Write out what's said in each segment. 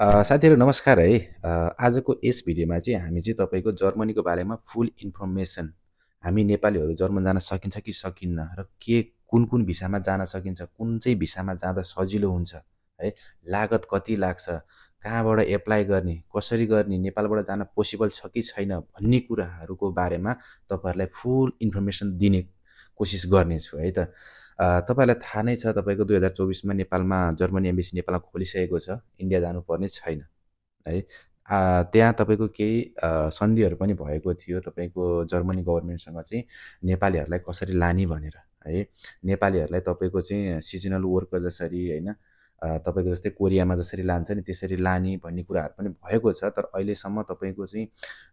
साथीहरू नमस्कार है। आजको यस भिडियोमा चाहिँ हामी चाहिँ तपाईँको जर्मनीको बारेमा फुल इन्फर्मेसन हामी नेपालीहरू जर्मन जान सकिन्छ कि सकिन्न र कुन कुन भिसामा जान सकिन्छ, कुन चाहिँ भिसामा जाँदा सजिलो हुन्छ है, लागत कति लाग्छ, कहाँबाट एप्लाई गर्ने, कसरी गर्ने, नेपालबाट जान पोसिबल छ कि छैन भन्ने कुराहरूको बारेमा तपाईँहरूलाई फुल इन्फर्मेसन दिने कोसिस गर्नेछु है त। तपाईँहरूलाई थाहा नै छ तपाईँको 2024मा नेपालमा जर्मनी एम्बेसी नेपालमा खोलिसकेको छ। इन्डिया जानुपर्ने छैन है। त्यहाँ तपाईँको केही सन्धिहरू पनि भएको थियो तपाईँको जर्मनी गभर्मेन्टसँग चाहिँ नेपालीहरूलाई कसरी लाने भनेर है। नेपालीहरूलाई तपाईँको चाहिँ सिजनल वर्कर जसरी होइन, तपाईँको जस्तै कोरियामा जसरी लान्छ नि त्यसरी लाने भन्ने कुराहरू पनि भएको छ। तर अहिलेसम्म तपाईँको चाहिँ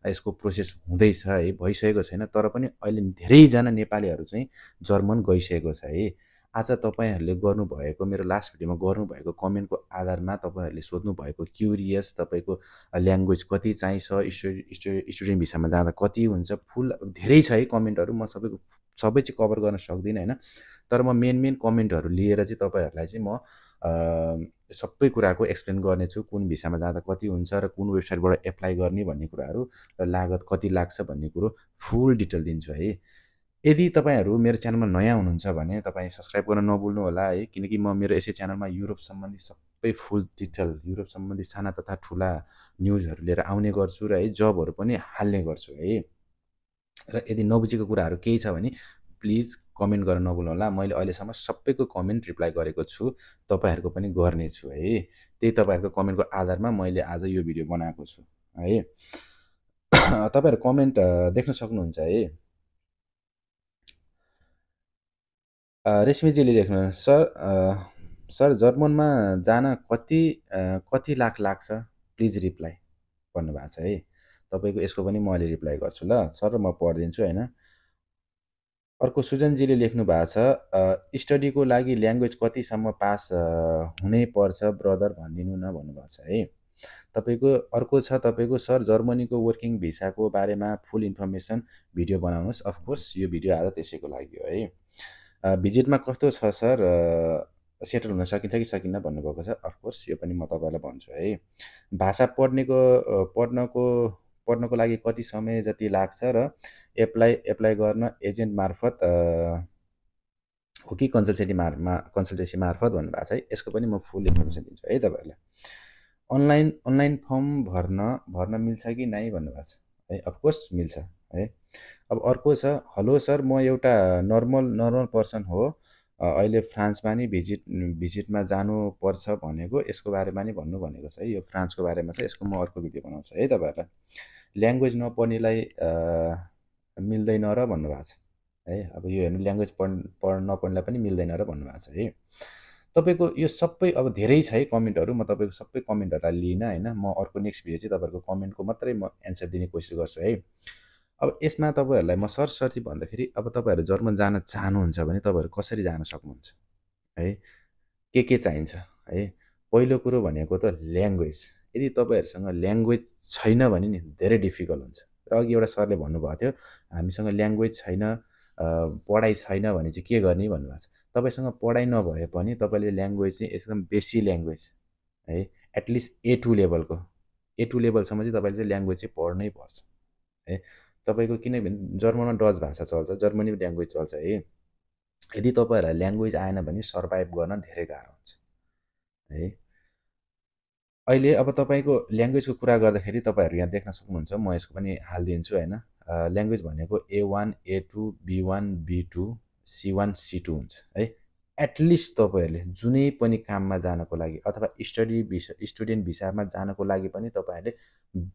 यसको प्रोसेस हुँदैछ है, भइसकेको छैन। तर पनि अहिले धेरैजना नेपालीहरू चाहिँ जर्मन गइसकेको छ है। आज तपाईँहरूले गर्नुभएको मेरो लास्ट भिडियोमा गर्नुभएको कमेन्टको आधारमा तपाईँहरूले सोध्नुभएको क्युरियस तपाईँको ल्याङ्ग्वेज कति चाहिन्छ, स्टुडेन्ट भिसामा जाँदा कति हुन्छ, फुल धेरै छ है कमेन्टहरू। म सबै चाहिँ कभर गर्न सक्दिनँ होइन। तर म मेन कमेन्टहरू लिएर चाहिँ तपाईँहरूलाई चाहिँ म सबै कुराको एक्सप्लेन गर्नेछु। कुन भिसामा जाँदा कति हुन्छ र कुन वेबसाइटबाट एप्लाई गर्ने भन्ने कुराहरू र लागत कति लाग्छ भन्ने कुरो फुल डिटेल दिन्छु है। यदि तपाईँहरू मेरो च्यानलमा नयाँ हुनुहुन्छ भने तपाईँ सब्सक्राइब गर्न नभुल्नु होला है, किनकि म मेरो यसै च्यानलमा युरोप सम्बन्धी सबै फुल डिटेल, युरोप सम्बन्धी साना तथा ठुला न्युजहरू लिएर आउने गर्छु र है जबहरू पनि हाल्ने गर्छु है। र यदि नबुझेको कुराहरू केही छ भने प्लिज कमेन्ट गर्न नभुल्नु होला। मैले अहिलेसम्म सबैको कमेन्ट रिप्लाई गरेको छु, तपाईँहरूको पनि गर्नेछु है। त्यही तपाईँहरूको कमेन्टको आधारमा मैले आज यो भिडियो बनाएको छु है। तपाईँहरू कमेन्ट देख्न सक्नुहुन्छ है। रेशमीजीले लेख्नु सर जर्मनमा जान कति लाख लाग्छ प्लिज रिप्लाई भन्नुभएको छ है। तपाईँको यसको पनि म अहिले रिप्लाई गर्छु ल सर, म पढिदिन्छु होइन। अर्को सुजनजीले लेख्नु भएको छ स्टडीको लागि ल्याङ्ग्वेज कतिसम्म पास हुनै पर्छ ब्रदर भनिदिनु न भन्नुभएको छ है। तपाईँको अर्को छ तपाईँको सर जर्मनीको वर्किङ भिसाको बारेमा फुल इन्फर्मेसन भिडियो बनाउनुहोस्। अफकोर्स यो भिडियो आज त्यसैको लागि हो है। भिजिटमा कस्तो छ सर, सेटल हुन सकिन्छ कि सकिन्न भन्नुभएको छ। अफकोर्स यो पनि म तपाईँलाई भन्छु है। भाषा पढ्नको लागि कति समय जति लाग्छ र एप्लाई गर्न एजेन्ट मार्फत हो कि कन्सल्टेन्सी मार्फत भन्नुभएको छ है। यसको पनि म फुल इन्फर्मेसन दिन्छु है तपाईँहरूलाई। अनलाइन फर्म भर्न मिल्छ कि नै भन्नुभएको छ है। अफकोर्स मिल्छ है। अब अर्को छ हेलो सर, म एउटा नर्मल पर्सन हो, अहिले फ्रान्समा नि भिजिटमा जानुपर्छ भनेको, यसको बारेमा नि भन्नु भनेको छ है। यो फ्रान्सको बारेमा छ, यसको म अर्को भिडियो बनाउँछु है तपाईँहरूलाई। ल्याङ्ग्वेज नपढ्नेलाई मिल्दैन र भन्नुभएको छ है। अब यो हेर्नु ल्याङ्ग्वेज नपढ्नेलाई पनि मिल्दैन र भन्नुभएको छ है। तपाईँको यो सबै अब धेरै छ है कमेन्टहरू, म तपाईँको सबै कमेन्टहरूलाई लिइनँ होइन। म अर्को नेक्स्ट भिडियो चाहिँ तपाईँहरूको कमेन्टको मात्रै म एन्सर दिने कोसिस गर्छु है। अब यसमा तपाईँहरूलाई म सरसर्ती भन्दाखेरि अब तपाईँहरू जर्मन जान चाहनुहुन्छ भने तपाईँहरू कसरी जान सक्नुहुन्छ है, के चाहिन्छ है। पहिलो कुरो भनेको त ल्याङ्ग्वेज। यदि तपाईँहरूसँग ल्याङ्ग्वेज छैन भने नि धेरै डिफिकल्ट हुन्छ। र अघि एउटा सरले भन्नुभएको थियो हामीसँग ल्याङ्ग्वेज छैन, पढाइ छैन भने चाहिँ के गर्ने भन्नुभएको छ। तपाईँसँग पढाइ नभए पनि तपाईँले ल्याङ्ग्वेज चाहिँ एकदम बेसी ल्याङ्ग्वेज है, एटलिस्ट A2 लेभलको, A2 लेभलसम्म चाहिँ तपाईँले चाहिँ ल्याङ्ग्वेज चाहिँ पढ्नै पर्छ है। तपाईँको किनभने जर्मनमा डच भाषा चल्छ, जर्मनी ल्याङ्ग्वेज चल्छ है। यदि तपाईँहरूलाई ल्याङ्ग्वेज आएन भने सर्भाइभ गर्न धेरै गाह्रो हुन्छ है। अहिले अब तपाईँको ल्याङ्ग्वेजको कुरा गर्दाखेरि तपाईँहरू यहाँ देख्न सक्नुहुन्छ, म यसको पनि हालिदिन्छु होइन। ल्याङ्ग्वेज भनेको A1, A2, B1, B2, C1, C2 हुन्छ है। एटलिस्ट तपाईँहरूले जुनै पनि काममा जानको लागि अथवा स्टुडेन्ट भिसामा जानको लागि पनि तपाईँहरूले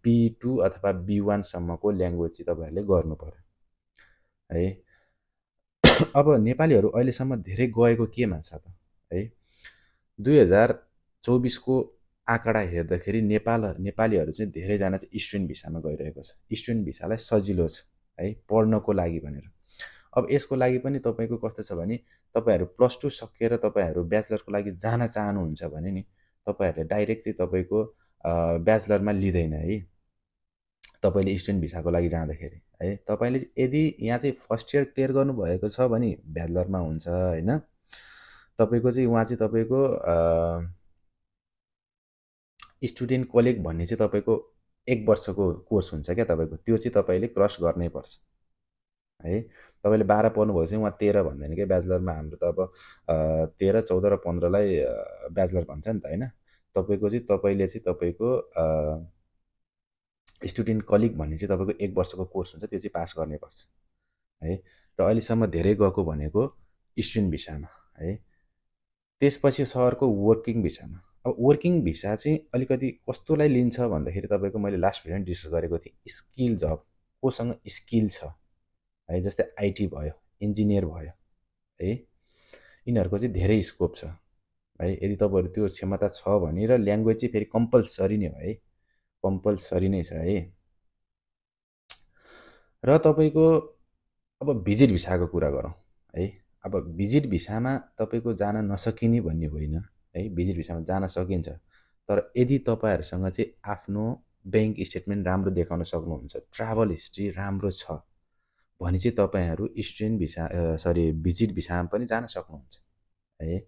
B2 अथवा B1 सम्मको ल्याङ्ग्वेज चाहिँ तपाईँहरूले गर्नु पर्यो है। अब नेपालीहरू अहिलेसम्म धेरै गएको केमा छ त है। 2024को आँकडा हेर्दाखेरि नेपालीहरू चाहिँ धेरैजना चाहिँ स्टुडेन्ट भिसामा गइरहेको छ। स्टुडेन्ट भिसालाई सजिलो छ है पढ्नको लागि भनेर। अब यसको लागि पनि तपाईँको कस्तो छ भने तपाईँहरू +2 सकेर तपाईँहरू ब्याचलरको लागि जान चाहनुहुन्छ भने नि तपाईँहरूले डाइरेक्ट चाहिँ तपाईँको ब्याचलरमा लिँदैन है। तपाईँले स्टुडेन्ट भिसाको लागि जाँदाखेरि है, तपाईँले यदि यहाँ चाहिँ फर्स्ट इयर क्लियर गर्नुभएको छ भने ब्याचलरमा हुन्छ होइन। तपाईँको चाहिँ उहाँ चाहिँ तपाईँको स्टुडेन्ट कलिग भन्ने चाहिँ तपाईँको 1 वर्षको कोर्स हुन्छ क्या तपाईँको, त्यो चाहिँ तपाईँले क्रस गर्नै पर्छ है। तपाईँले 12 पढ्नुभयो चाहिँ उहाँ 13 भन्दैन क्या, ब्याचलरमा हाम्रो त अब 13, 14 र 15लाई ब्याचलर भन्छ नि त होइन। तपाईँको चाहिँ तपाईँले चाहिँ तपाईँको स्टुडेन्ट कलिग भन्ने चाहिँ तपाईँको 1 वर्षको कोर्स हुन्छ, त्यो चाहिँ पास गर्नै पर्छ है। र अहिलेसम्म धेरै गएको भनेको स्टुडेन्ट भिसामा है। त्यसपछि सरको वर्किङ भिसामा। अब वर्किङ भिसा चाहिँ अलिकति कस्तोलाई लिन्छ भन्दाखेरि तपाईँको मैले लास्ट भिडियोमा डिस्कस गरेको थिएँ, स्किल जब कोसँग स्किल छ है, जस्तै आइटी भयो, इन्जिनियर भयो है, यिनीहरूको चाहिँ धेरै स्कोप छ है। यदि तपाईँहरू त्यो क्षमता छ भने, र ल्याङ्ग्वेज चाहिँ फेरि कम्पलसरी नै हो है, कम्पलसरी नै छ है। र तपाईँको अब भिजिट भिसाको कुरा गरौँ है। अब भिजिट भिसामा तपाईँको जान नसकिने भन्ने होइन है, भिजिट भिसामा जान सकिन्छ। तर यदि तपाईँहरूसँग चाहिँ आफ्नो ब्याङ्क स्टेटमेन्ट राम्रो देखाउन सक्नुहुन्छ, ट्राभल हिस्ट्री राम्रो छ भने चाहिँ तपाईँहरू स्टुडेन्ट भिसा भिजिट भिसामा पनि जान सक्नुहुन्छ है।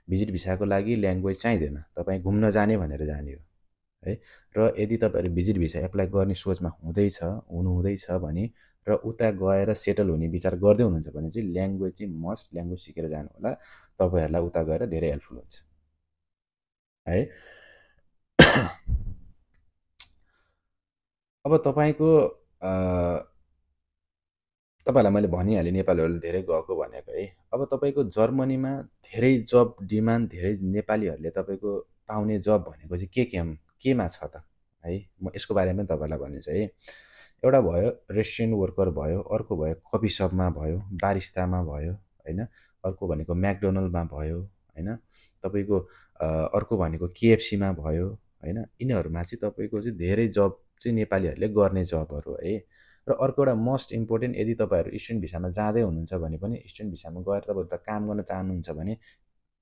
भिजिट भिसाको लागि ल्याङ्ग्वेज चाहिँदैन, तपाईँ घुम्न जाने भनेर जाने हो है। र यदि तपाईँहरू भिजिट भिसा एप्लाई गर्ने सोचमा हुनुहुँदैछ भने र उता गएर सेटल हुने विचार गर्दै हुनुहुन्छ भने चाहिँ ल्याङ्ग्वेज चाहिँ मस्ट, ल्याङ्ग्वेज सिकेर जानु होला, तपाईँहरूलाई उता गएर धेरै हेल्पफुल हुन्छ है। अब तपाईँको तपाईँहरूलाई मैले भनिहालेँ नेपालीहरूले धेरै गएको भनेको है। अब तपाईँको जर्मनीमा धेरै जब डिमान्ड, धेरै नेपालीहरूले तपाईँको पाउने जब भनेको चाहिँ केमा छ त है। म यसको बारेमा पनि तपाईँहरूलाई भनिदिन्छु है। एउटा भयो रेस्टुरेन्ट वर्कर भयो, अर्को भयो कफी सपमा भयो, बारिस्तामा भयो होइन, अर्को भनेको म्याकडोनल्डमा भयो होइन, तपाईँको अर्को भनेको केएफसीमा भयो होइन। यिनीहरूमा चाहिँ तपाईँको चाहिँ धेरै जब चाहिँ नेपालीहरूले गर्ने जबहरू है। र अर्को एउटा मोस्ट इम्पोर्टेन्ट, यदि तपाईँहरू स्टुडेन्ट भिसामा जाँदै हुनुहुन्छ भने पनि, स्टुडेन्ट भिसामा गएर तपाईँहरू त काम गर्न चाहनुहुन्छ भने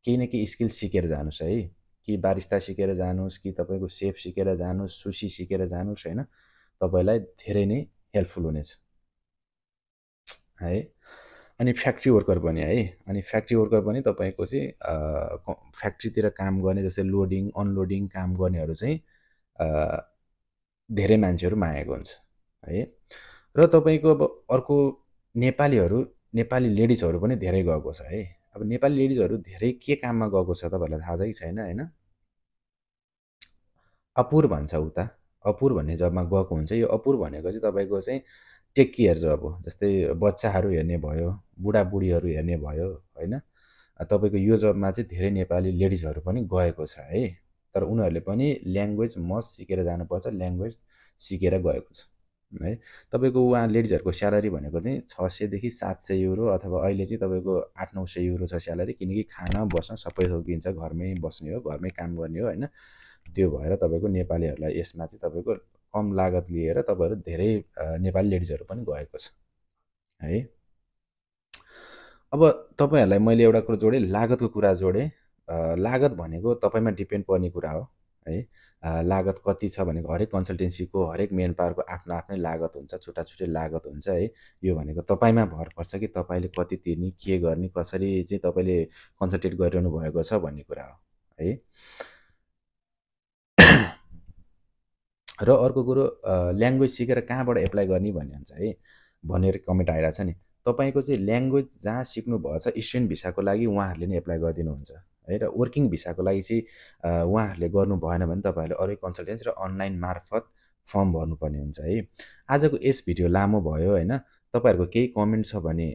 केही न केही स्किल सिकेर जानुहोस् है। कि बारिस्ता सिकेर जानुहोस्, कि तपाईँको सेफ सिकेर जानुहोस्, सुसी सिकेर जानुहोस् होइन, तपाईँलाई धेरै नै हेल्पफुल हुनेछ है। अनि फ्याक्ट्री वर्कर पनि है, अनि फ्याक्ट्री वर्कर पनि तपाईँको चाहिँ फ्याक्ट्रीतिर काम गर्ने, जस्तै लोडिङ अनलोडिङ काम गर्नेहरू चाहिँ धेरै मान्छेहरू मागेको हुन्छ है। र तपाईँको अब अर्को नेपाली लेडिजहरू पनि धेरै गएको छ है। अब नेपाली लेडिजहरू धेरै के काममा गएको छ तपाईँहरूलाई थाहा छ कि छैन होइन। अपुर भन्छ उता, अपुर भन्ने जबमा गएको हुन्छ। यो अपुर भनेको चाहिँ तपाईँको चाहिँ टेक केयर जब हो, जस्तै बच्चाहरू हेर्ने भयो, बुढाबुढीहरू हेर्ने भयो होइन। तपाईँको यो जबमा चाहिँ धेरै नेपाली लेडिजहरू पनि गएको छ है। तर उनीहरूले पनि ल्याङ्ग्वेज मस्ट सिकेर जानुपर्छ, ल्याङ्ग्वेज सिकेर गएको छ है। तपाईँको उहाँ लेडिजहरूको स्यालेरी भनेको चाहिँ 600 देखि 700 युरो, अथवा अहिले चाहिँ तपाईँको 800-900 युरो छ स्यालेरी, किनकि खाना बस्न सबै सकिन्छ, घरमै बस्ने हो, घरमै काम गर्ने हो होइन। त्यो भएर तपाईँको नेपालीहरूलाई यसमा चाहिँ तपाईँको कम लागत लिएर तपाईँहरू धेरै नेपाली लेडिजहरू पनि गएको छ है। अब तपाईँहरूलाई मैले एउटा कुरो जोडेँ, लागतको कुरा जोडेँ। लागत भनेको तपाईँमा डिपेन्ड पर्ने कुरा हो है। लागत कति छ भनेको हरेक कन्सल्टेन्सीको, हरेक मेन पावरको आफ्नो आफ्नै लागत हुन्छ, छुट्टा छुट्टै लागत हुन्छ है। यो भनेको तपाईँमा भर पर्छ कि तपाईँले कति तिर्ने, के गर्ने, कसरी चाहिँ तपाईँले कन्सल्टेट गरिरहनु भएको छ भन्ने कुरा हो है। र अर्को कुरो, ल्याङ्ग्वेज सिकेर कहाँबाट एप्लाई गर्ने भन्ने हुन्छ है भनेर कमेन्ट आइरहेको छ नि। तपाईँको चाहिँ ल्याङ्ग्वेज जहाँ सिक्नुभएको छ स्टुडेन्ट भिसाको लागि उहाँहरूले नै एप्लाई गरिदिनुहुन्छ है। र वर्किङ भिसाको लागि चाहिँ उहाँहरूले गर्नु भएन भने तपाईँहरूले अरू कन्सल्टेन्सी र अनलाइन मार्फत फर्म भर्नुपर्ने हुन्छ है। आजको यस भिडियो लामो भयो होइन। तपाईँहरूको केही कमेन्ट छ भने,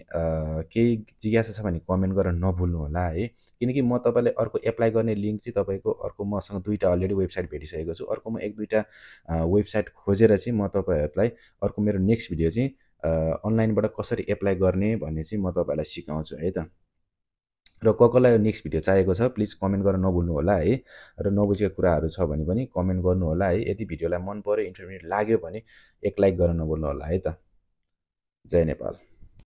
केही जिज्ञासा छ भने कमेन्ट गरेर नभुल्नु होला है। किनकि म तपाईँलाई अर्को एप्लाई गर्ने लिङ्क चाहिँ तपाईँको अर्को मसँग 2टा अलरेडी वेबसाइट भेटिसकेको छु। अर्को म 1-2टा वेबसाइट खोजेर चाहिँ म तपाईँहरूलाई अर्को मेरो नेक्स्ट भिडियो चाहिँ अनलाइनबाट कसरी एप्लाई गर्ने भन्ने चाहिँ म तपाईँहरूलाई सिकाउँछु है त। र कसलाई नेक्स्ट भिडियो चाहिएको छ प्लिज कमेन्ट गरेर नभुल्नु होला है। र नबुझेको कुराहरू छ भने पनि कमेन्ट गर्नु होला है। यदि भिडियोलाई मन पर्यो, इन्फर्मेटिभ लाग्यो भने एक लाइक गर्न नभुल्नु होला है त। जय नेपाल।